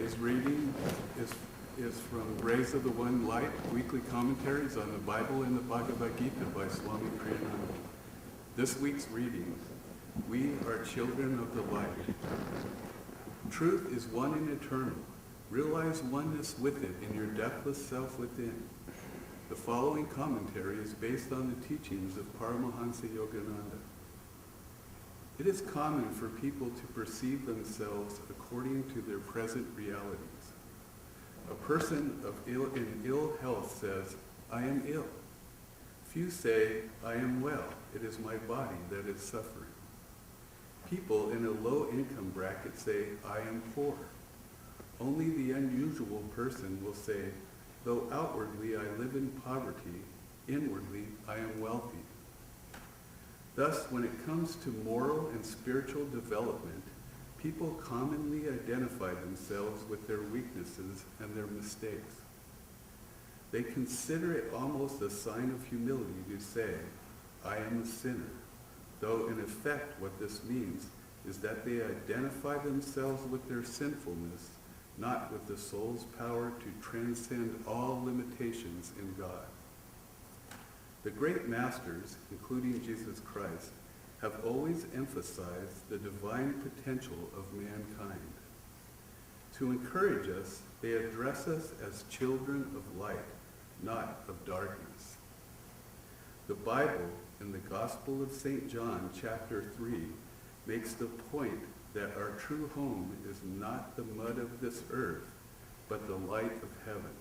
Today's reading is from Rays of the One Light, weekly commentaries on the Bible and the Bhagavad Gita by Swami Priyananda. This week's reading, we are children of the light. Truth is one and eternal. Realize oneness with it in your deathless self within. The following commentary is based on the teachings of Paramahansa Yogananda. It is common for people to perceive themselves according to their present realities. A person in ill health says, I am ill. Few say, I am well. It is my body that is suffering. People in a low income bracket say, I am poor. Only the unusual person will say, though outwardly I live in poverty, inwardly I am wealthy. Thus, when it comes to moral and spiritual development, people commonly identify themselves with their weaknesses and their mistakes. They consider it almost a sign of humility to say, I am a sinner, though in effect what this means is that they identify themselves with their sinfulness, not with the soul's power to transcend all limitations in God. The great masters, including Jesus Christ, have always emphasized the divine potential of mankind. To encourage us, they address us as children of light, not of darkness. The Bible, in the Gospel of St. John, chapter 3, makes the point that our true home is not the mud of this earth, but the light of heaven.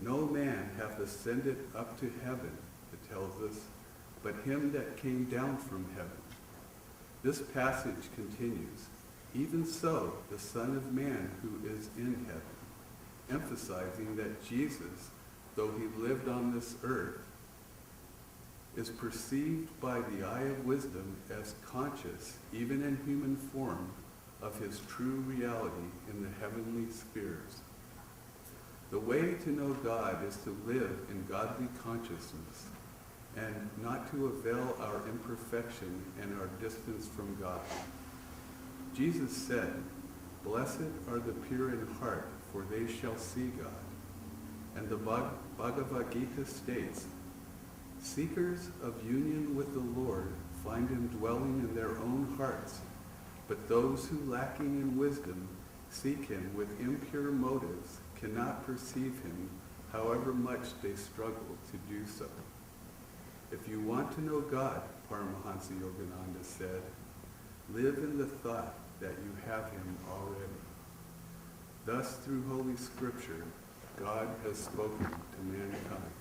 No man hath ascended up to heaven, it tells us, but him that came down from heaven. This passage continues, even so the Son of Man who is in heaven, emphasizing that Jesus, though he lived on this earth, is perceived by the eye of wisdom as conscious, even in human form, of his true reality in the heavenly spheres. The way to know God is to live in godly consciousness and not to avail our imperfection and our distance from God. Jesus said, Blessed are the pure in heart, for they shall see God. And the Bhagavad Gita states, Seekers of union with the Lord find him dwelling in their own hearts, but those who lacking in wisdom seek him with impure motives cannot perceive him, however much they struggle to do so. If you want to know God, Paramahansa Yogananda said, live in the thought that you have him already. Thus, through Holy Scripture, God has spoken to mankind.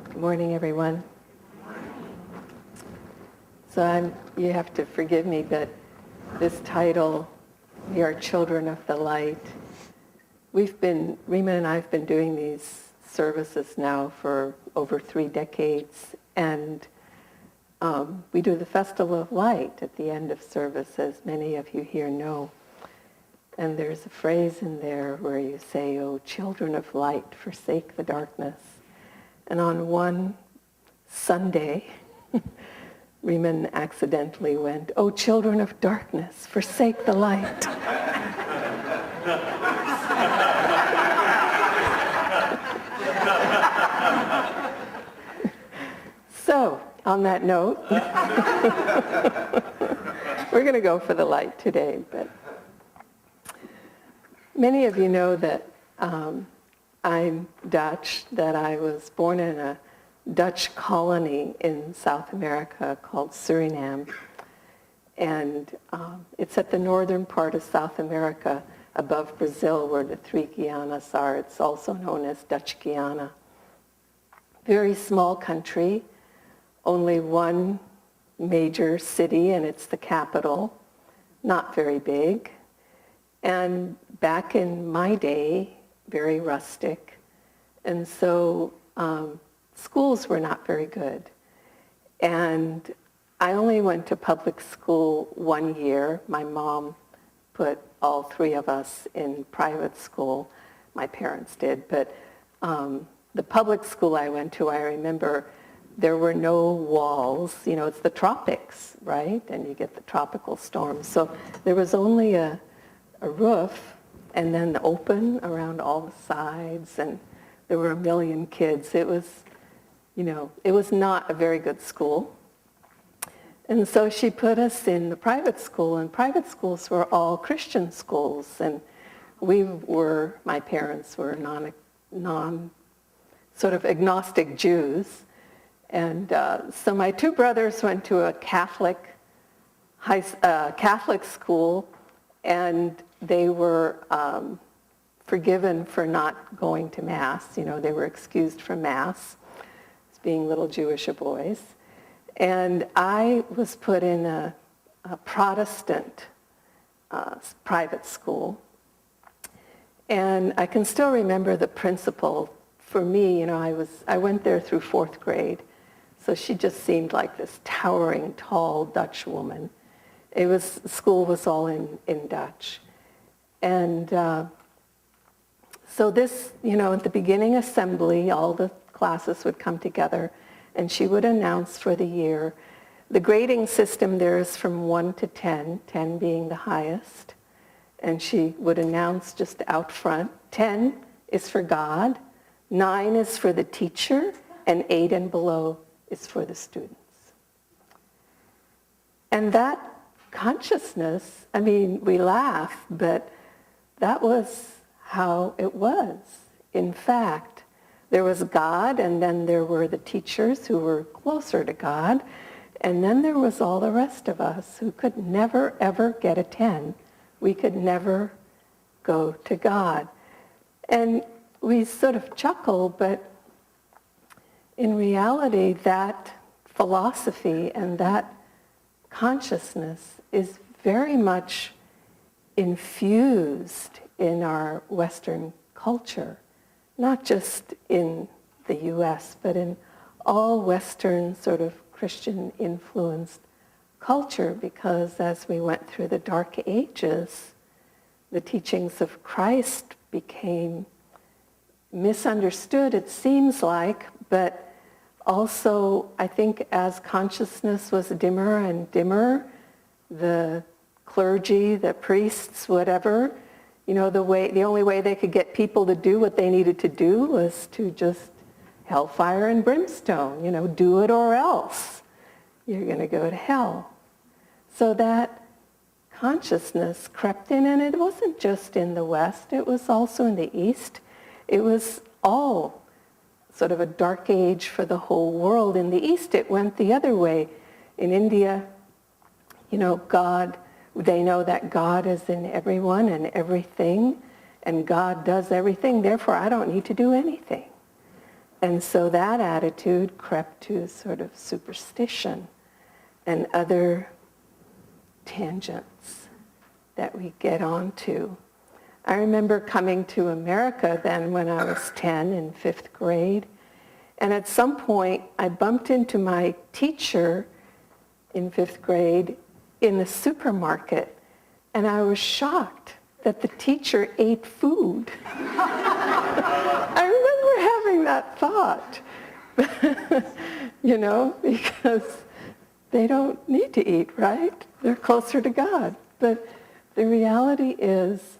Good morning, everyone. So you have to forgive me, but this title, We Are Children of the Light, Rima and I have been doing these services now for over 3 decades, and we do the Festival of Light at the end of service, as many of you here know. And there's a phrase in there where you say, "Oh, children of light, forsake the darkness." And on one Sunday, Riemann accidentally went, "Oh, children of darkness, forsake the light." So, on that note, we're going to go for the light today. But many of you know that I'm Dutch, that I was born in a Dutch colony in South America called Suriname. And it's at the northern part of South America, above Brazil, where the 3 Guianas are. It's also known as Dutch Guiana. Very small country, only one major city, and it's the capital. Not very big. And back in my day, very rustic. And so schools were not very good. And I only went to public school 1 year. My mom put all three of us in private school. My parents did. But the public school I went to, I remember there were no walls. You know, it's the tropics, right? And you get the tropical storms. So there was only a roof and then the open around all the sides. And there were a million kids. It was, you know, it was not a very good school. And so she put us in the private school, and private schools were all Christian schools. And my parents were sort of agnostic Jews. And so my two brothers went to a Catholic school, and they were forgiven for not going to Mass. You know, they were excused from Mass, as being little Jewish boys. And I was put in a Protestant private school. And I can still remember the principal. For me, you know, I went there through 4th grade. So she just seemed like this towering, tall Dutch woman. School was all in Dutch. And so this, you know, at the beginning assembly, all the classes would come together, and she would announce for the year. The grading system there is from 1 to 10, 10 being the highest. And she would announce just out front, 10 is for God, 9 is for the teacher, and 8 and below is for the students. And that consciousness, I mean, we laugh, but that was how it was. In fact, there was God, and then there were the teachers who were closer to God, and then there was all the rest of us who could never, ever get a 10. We could never go to God. And we sort of chuckle, but in reality, that philosophy and that consciousness is very much infused in our Western culture, not just in the US, but in all Western sort of Christian-influenced culture, because as we went through the Dark Ages, the teachings of Christ became misunderstood, it seems like, but also, I think as consciousness was dimmer and dimmer, the clergy, the priests, whatever, you know, the only way they could get people to do what they needed to do was to just hellfire and brimstone, you know, do it or else. You're going to go to hell. So that consciousness crept in, and it wasn't just in the West, it was also in the East. It was all sort of a dark age for the whole world. In the East, it went the other way. In India, you know, God, they know that God is in everyone and everything, and God does everything, therefore I don't need to do anything. And so that attitude crept to sort of superstition and other tangents that we get onto. I remember coming to America then when I was 10 in 5th grade, and at some point I bumped into my teacher in 5th grade in the supermarket, and I was shocked that the teacher ate food. I remember having that thought, you know, because they don't need to eat, right? They're closer to God. But the reality is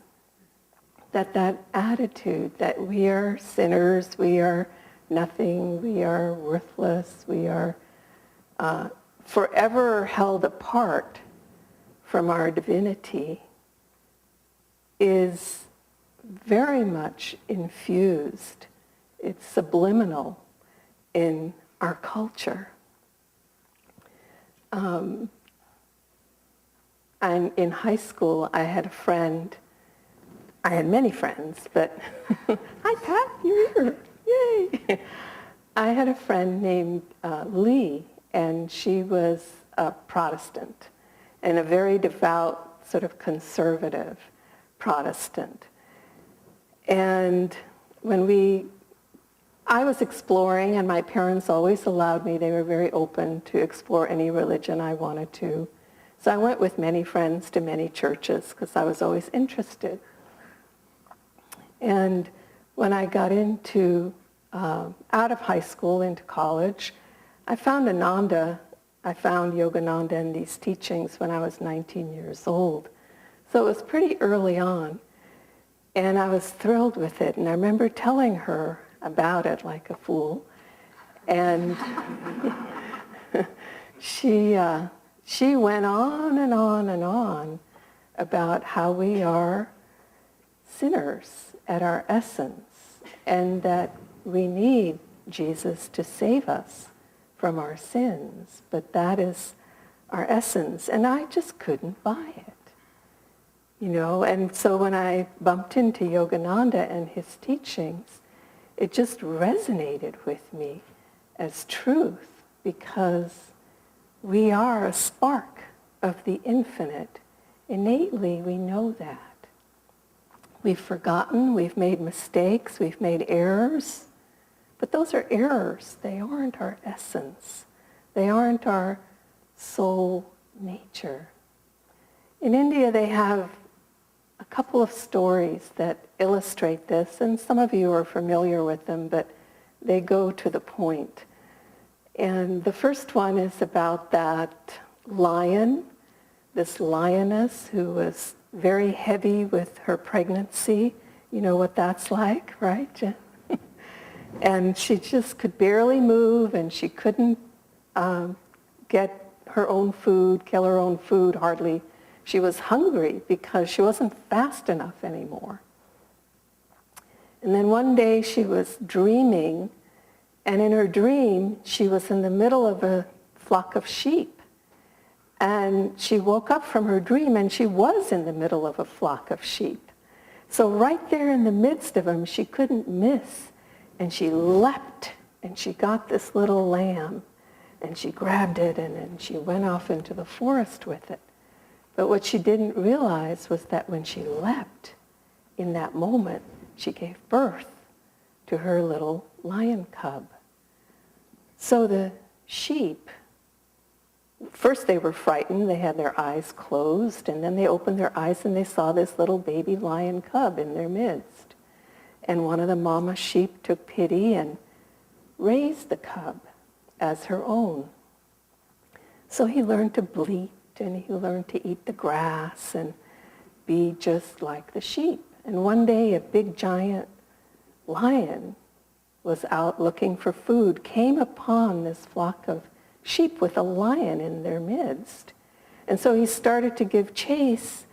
that attitude that we are sinners, we are nothing, we are worthless, we are forever held apart from our divinity is very much infused. It's subliminal in our culture. And in high school, I had a friend. I had many friends, but hi Pat, you're here, yay! I had a friend named Lee, and she was a Protestant, and a very devout, sort of conservative Protestant. And when we I was exploring, and my parents always allowed me. They were very open to explore any religion I wanted to. So I went with many friends to many churches because I was always interested. And when I got into, out of high school into college, I found Ananda. I found Yogananda and these teachings when I was 19 years old. So it was pretty early on. And I was thrilled with it. And I remember telling her about it like a fool. And she went on and on and on about how we are sinners at our essence and that we need Jesus to save us from our sins. But that is our essence. And I just couldn't buy it. And so when I bumped into Yogananda and his teachings, it just resonated with me as truth because we are a spark of the infinite. Innately, we know that. We've forgotten, we've made mistakes, we've made errors, but those are errors. They aren't our essence. They aren't our soul nature. In India, they have a couple of stories that illustrate this, and some of you are familiar with them, but they go to the point. And the first one is about that lion, this lioness who was very heavy with her pregnancy. You know what that's like, right, Jen? And she just could barely move, and she couldn't get her own food, kill her own food, hardly. She was hungry because she wasn't fast enough anymore. And then one day she was dreaming, and in her dream she was in the middle of a flock of sheep. And she woke up from her dream and she was in the middle of a flock of sheep. So right there in the midst of them, she couldn't miss. And she leapt and she got this little lamb and she grabbed it and then she went off into the forest with it. But what she didn't realize was that when she leapt, in that moment, she gave birth to her little lion cub. So the sheep, first they were frightened, they had their eyes closed, and then they opened their eyes and they saw this little baby lion cub in their midst. And one of the mama sheep took pity and raised the cub as her own. So he learned to bleat, and he learned to eat the grass and be just like the sheep. And one day a big giant lion was out looking for food, came upon this flock of sheep with a lion in their midst. And so he started to give chase.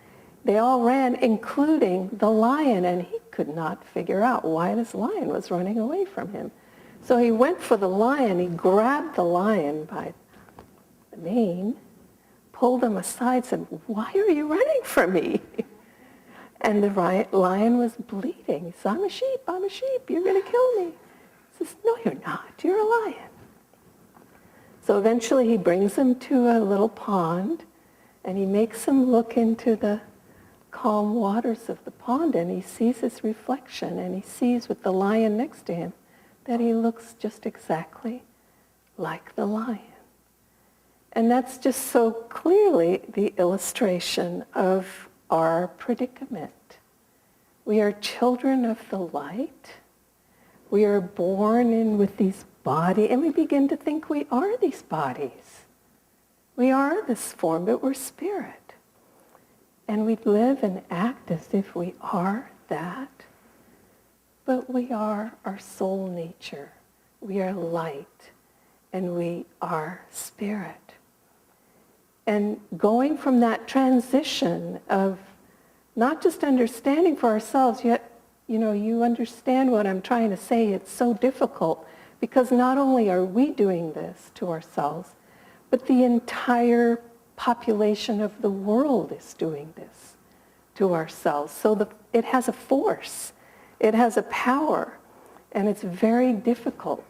They all ran, including the lion, and he could not figure out why this lion was running away from him. So he went for the lion. He grabbed the lion by the mane, pulled him aside, said, "Why are you running from me?" And the lion was bleating. He said, I'm a sheep, you're going to kill me. He says, "No, you're not, you're a lion." So eventually he brings him to a little pond, and he makes him look into the calm waters of the pond, and he sees his reflection, and he sees with the lion next to him that he looks just exactly like the lion. And that's just so clearly the illustration of our predicament. We are children of the light. We are born in with these bodies, and we begin to think we are these bodies. We are this form, but we're spirit. And we live and act as if we are that, but we are our soul nature. We are light, and we are spirit. And going from that transition of not just understanding for ourselves, yet, you understand what I'm trying to say. It's so difficult because not only are we doing this to ourselves, but the entire population of the world is doing this to ourselves. So it has a force. It has a power. And it's very difficult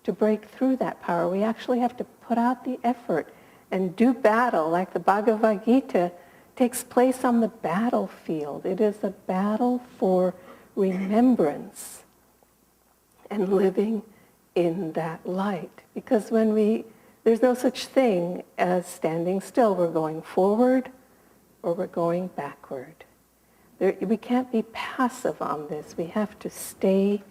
to break through that power. We actually have to put out the effort and do battle, like the Bhagavad Gita takes place on the battlefield. It is a battle for remembrance. and living in that light. Because there's no such thing as standing still. We're going forward or we're going backward. We can't be passive on this. We have to stay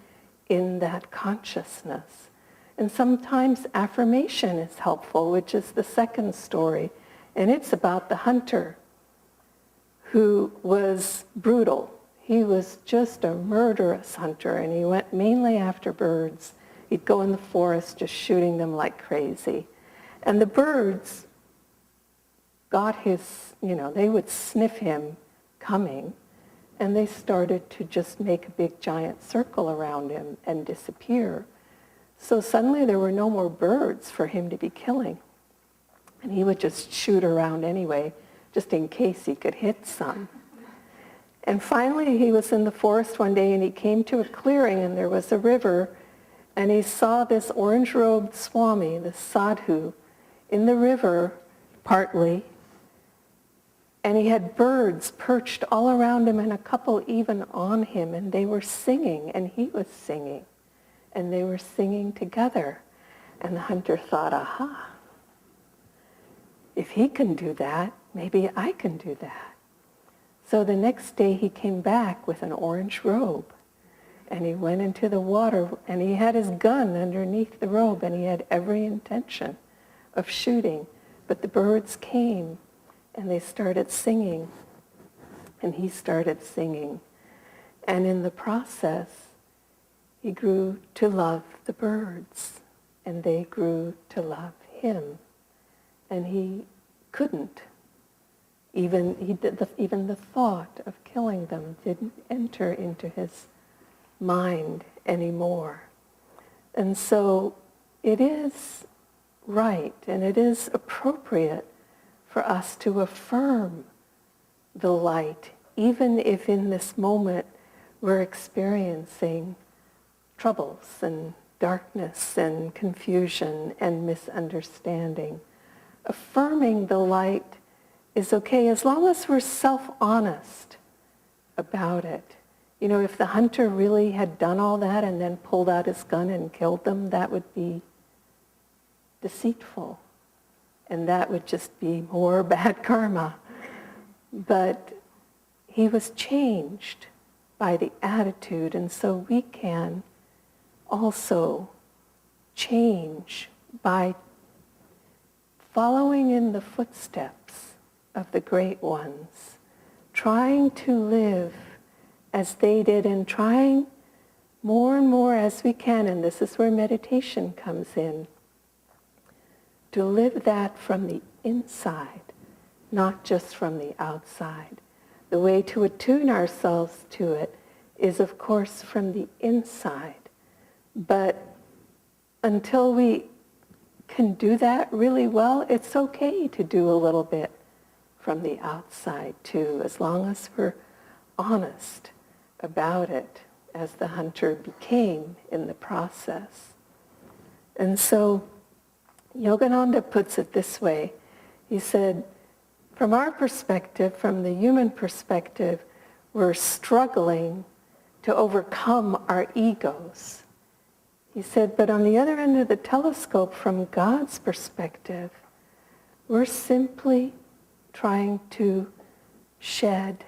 in that consciousness. And sometimes affirmation is helpful, which is the second story. And it's about the hunter who was brutal. He was just a murderous hunter, and he went mainly after birds. He'd go in the forest just shooting them like crazy. And the birds got they would sniff him coming, and they started to just make a big giant circle around him and disappear. So suddenly there were no more birds for him to be killing. And he would just shoot around anyway, just in case he could hit some. And finally he was in the forest one day, and he came to a clearing, and there was a river, and he saw this orange-robed Swami, this sadhu, in the river partly, and he had birds perched all around him and a couple even on him, and they were singing, and he was singing, and they were singing together. And the hunter thought, aha, if he can do that, maybe I can do that. So the next day he came back with an orange robe, and he went into the water, and he had his gun underneath the robe, and he had every intention of shooting. But the birds came, and they started singing, and he started singing. And in the process, he grew to love the birds, and they grew to love him. And he couldn't. Even the thought of killing them didn't enter into his mind anymore. And so it is right and it is appropriate for us to affirm the light, even if in this moment we're experiencing troubles and darkness and confusion and misunderstanding. Affirming the light is okay as long as we're self-honest about it. If the hunter really had done all that and then pulled out his gun and killed them, that would be deceitful. And that would just be more bad karma. But he was changed by the attitude, and so we can also change by following in the footsteps of the great ones, trying to live as they did, and trying more and more as we can, and this is where meditation comes in, to live that from the inside, not just from the outside. The way to attune ourselves to it is, of course, from the inside. But until we can do that really well, it's okay to do a little bit from the outside too, as long as we're honest about it, as the hunter became in the process. And so Yogananda puts it this way. He said, from our perspective, from the human perspective, we're struggling to overcome our egos. He said, but on the other end of the telescope, from God's perspective, we're simply trying to shed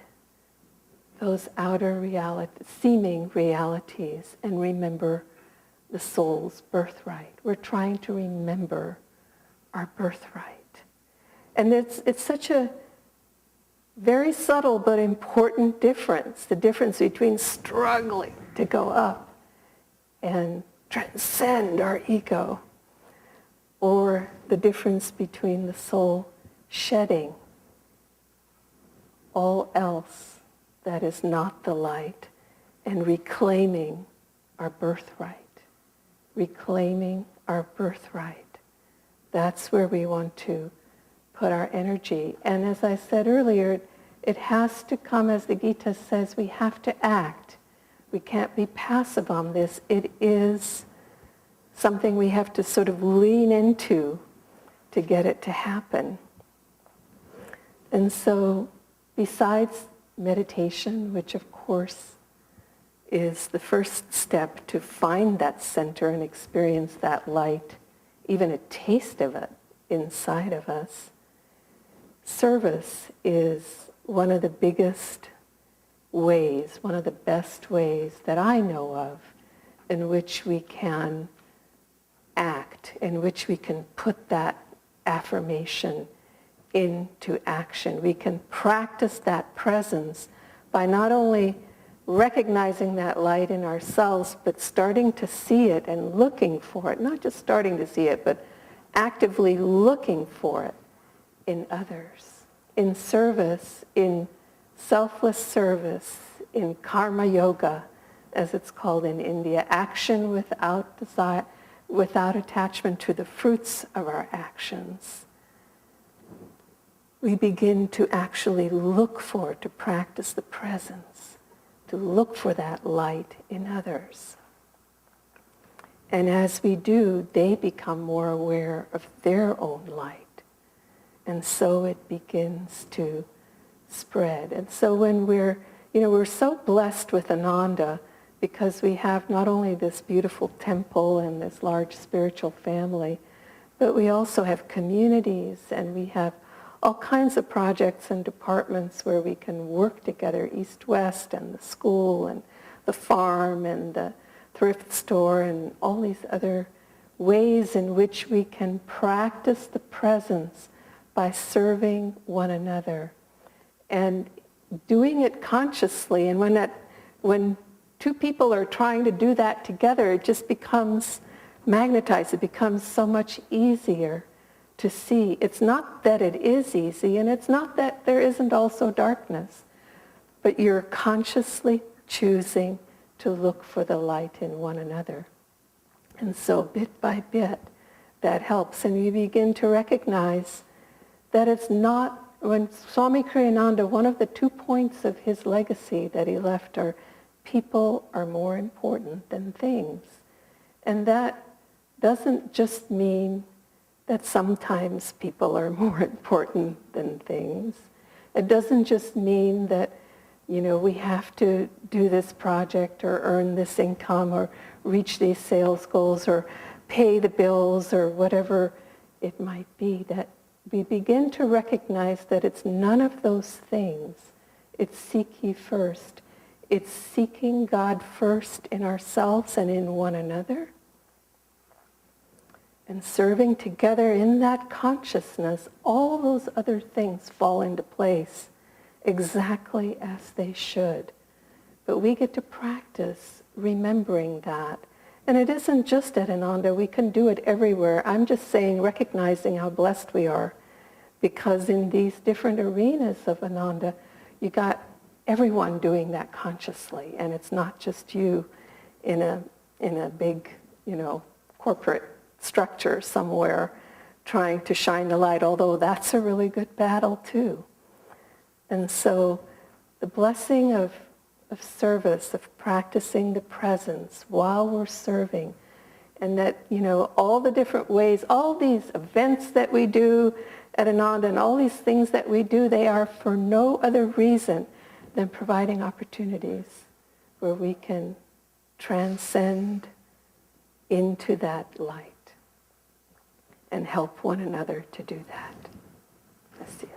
those outer seeming realities and remember the soul's birthright. We're trying to remember our birthright. And it's such a very subtle but important difference, the difference between struggling to go up and transcend our ego, or the difference between the soul shedding all else that is not the light and reclaiming our birthright. Reclaiming our birthright. That's where we want to put our energy. And as I said earlier, it has to come, as the Gita says, we have to act. We can't be passive on this. It is something we have to sort of lean into to get it to happen. And so besides meditation, which of course is the first step to find that center and experience that light, even a taste of it inside of us. Service is one of the biggest ways, one of the best ways that I know of in which we can act, in which we can put that affirmation into action. We can practice that presence by not only recognizing that light in ourselves, but starting to see it and looking for it. Not just starting to see it, but actively looking for it in others, in service, in selfless service, in karma yoga, as it's called in India, action without desire, without attachment to the fruits of our actions. We begin to actually look for, to practice the presence, to look for that light in others. And as we do, they become more aware of their own light. And so it begins to spread. And so when we're so blessed with Ananda because we have not only this beautiful temple and this large spiritual family, but we also have communities and we have all kinds of projects and departments where we can work together, East-West and the school and the farm and the thrift store and all these other ways in which we can practice the presence by serving one another and doing it consciously. And when two people are trying to do that together, it just becomes magnetized. It becomes so much easier to see. It's not that it is easy, and it's not that there isn't also darkness, but you're consciously choosing to look for the light in one another. And so bit by bit, that helps. And you begin to recognize that it's not, when Swami Kriyananda, one of the 2 points of his legacy that he left are, people are more important than things. And that doesn't just mean that sometimes people are more important than things. It doesn't just mean that, we have to do this project or earn this income or reach these sales goals or pay the bills or whatever it might be. That we begin to recognize that it's none of those things. It's seek ye first. It's seeking God first in ourselves and in one another, and serving together in that consciousness. All those other things fall into place exactly as they should. But we get to practice remembering that. And it isn't just at Ananda. We can do it everywhere. I'm just saying, recognizing how blessed we are, because in these different arenas of Ananda, you got everyone doing that consciously, and it's not just you in a big, corporate structure somewhere trying to shine the light, although that's a really good battle too. And so the blessing of service, of practicing the presence while we're serving, and that, all the different ways, all these events that we do at Ananda and all these things that we do, they are for no other reason than providing opportunities where we can transcend into that light and help one another to do that. Bless you.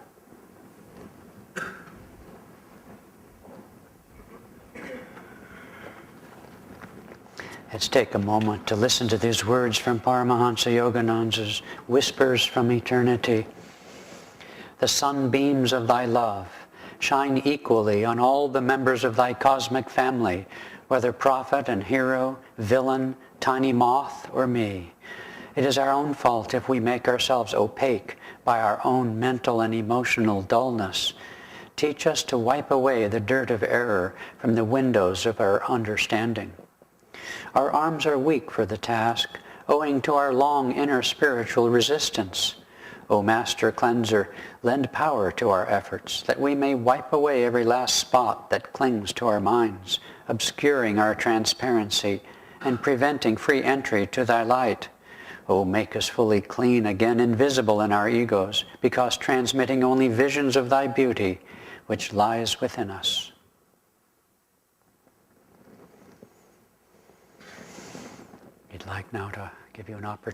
Let's take a moment to listen to these words from Paramahansa Yogananda's Whispers from Eternity. The sunbeams of thy love shine equally on all the members of thy cosmic family, whether prophet and hero, villain, tiny moth, or me. It is our own fault if we make ourselves opaque by our own mental and emotional dullness. Teach us to wipe away the dirt of error from the windows of our understanding. Our arms are weak for the task, owing to our long inner spiritual resistance. O Master Cleanser, lend power to our efforts, that we may wipe away every last spot that clings to our minds, obscuring our transparency and preventing free entry to thy light. O make us fully clean, again invisible in our egos, because transmitting only visions of thy beauty, which lies within us. We'd like now to give you an opportunity